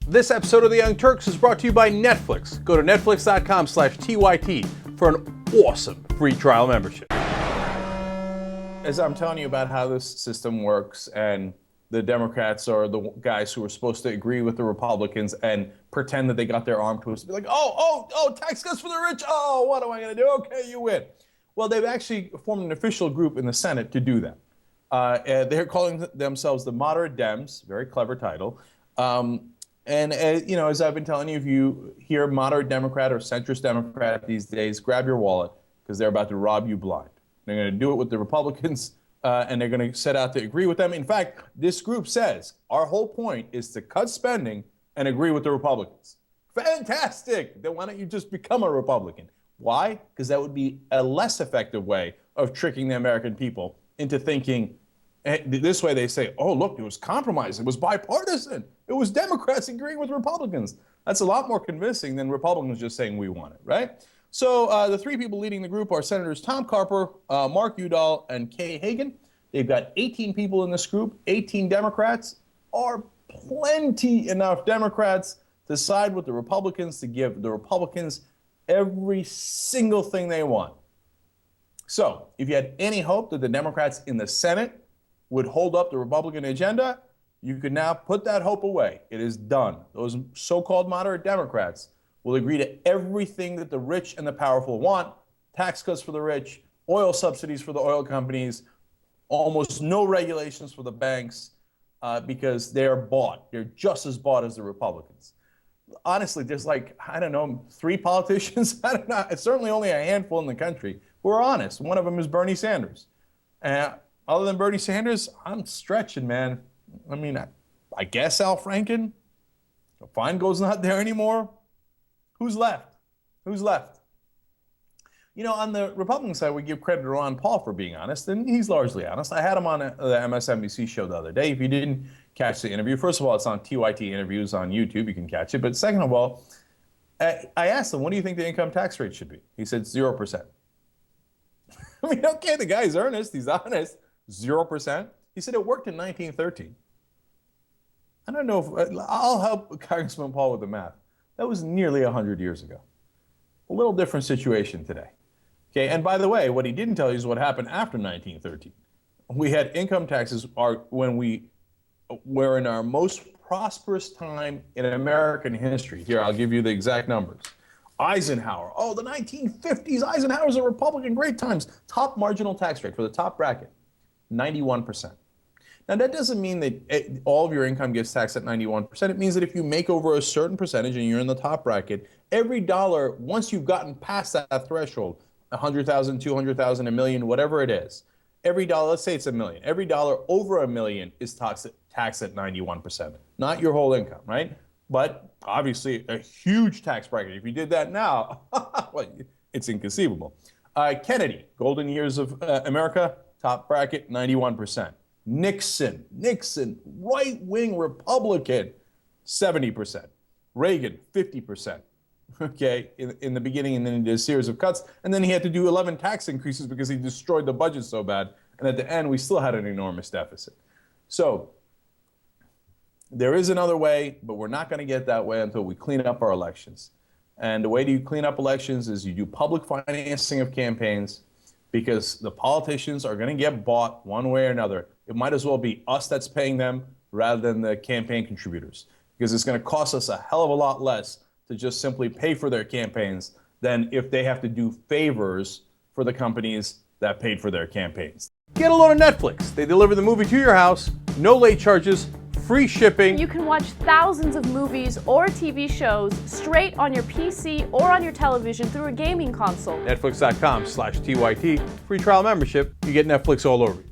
This episode of The Young Turks is brought to you by Netflix. Go to netflix.com/TYT for an awesome free trial membership. As I'm telling you about how this system works, and the Democrats are the guys who are supposed to agree with the Republicans and pretend that they got their arm twisted. Be like, tax cuts for the rich. Oh, what am I going to do? Okay, you win. Well, they've actually formed an official group in the Senate to do that. They're calling themselves the Moderate Dems. Very clever title. As I've been telling you, if you hear moderate Democrat or centrist Democrat these days, grab your wallet because they're about to rob you blind. They're going to do it with the Republicans, and they're going to set out to agree with them. In fact, this group says our whole point is to cut spending and agree with the Republicans. Fantastic! Then why don't you just become a Republican? Why? Because that would be a less effective way of tricking the American people into thinking. This way they say, oh, look, it was compromise. It was bipartisan. It was Democrats agreeing with Republicans. That's a lot more convincing than Republicans just saying we want it, right? So the three people leading the group are Senators Tom Carper, Mark Udall, and Kay Hagan. They've got 18 people in this group. 18 Democrats are plenty enough Democrats to side with the Republicans to give the Republicans every single thing they want. So if you had any hope that the Democrats in the Senate would hold up the Republican agenda, you could now put that hope away. It is done. Those so-called moderate Democrats will agree to everything that the rich and the powerful want: tax cuts for the rich, oil subsidies for the oil companies, almost no regulations for the banks, because they're bought. They're just as bought as the Republicans. Honestly, there's 3 politicians, I don't know, it's certainly only a handful in the country, who are honest. One of them is Bernie Sanders. Other than Bernie Sanders, I'm stretching, man. I mean, I guess Al Franken. Feingold's not there anymore. Who's left? Who's left? You know, on the Republican side, we give credit to Ron Paul for being honest, and he's largely honest. I had him on the MSNBC show the other day. If you didn't catch the interview, first of all, it's on TYT Interviews on YouTube. You can catch it. But second of all, I asked him, what do you think the income tax rate should be? He said 0%. I mean, okay, the guy's earnest. He's honest. 0%. He said it worked in 1913. I don't know if I'll help Congressman Paul with the math. That was nearly 100 years ago. A little different situation today. Okay, and by the way, what he didn't tell you is what happened after 1913. We had income taxes when we were in our most prosperous time in American history. Here, I'll give you the exact numbers. Eisenhower. Oh, the 1950s. Eisenhower's a Republican. Great times. Top marginal tax rate for the top bracket, 91%. Now, that doesn't mean that all of your income gets taxed at 91%. It means that if you make over a certain percentage and you're in the top bracket, every dollar, once you've gotten past that threshold, 100,000, 200,000, a million, whatever it is, every dollar, let's say it's $1 million, every dollar over $1 million is taxed at 91%, not your whole income, right? But obviously a huge tax bracket. If you did that now, well, it's inconceivable. Kennedy, golden years of America, top bracket, 91%. Nixon, right-wing Republican, 70%. Reagan, 50%. Okay, in the beginning, and then he did a series of cuts, and then he had to do 11 tax increases because he destroyed the budget so bad. And at the end, we still had an enormous deficit. So there is another way, but we're not going to get that way until we clean up our elections. And the way you clean up elections is you do public financing of campaigns, because the politicians are going to get bought one way or another. It might as well be us that's paying them rather than the campaign contributors, because it's going to cost us a hell of a lot less to just simply pay for their campaigns than if they have to do favors for the companies that paid for their campaigns. Get a load of Netflix. They deliver the movie to your house, no late charges, free shipping. You can watch thousands of movies or TV shows straight on your PC or on your television through a gaming console. Netflix.com/TYT. Free trial membership. You get Netflix all over you.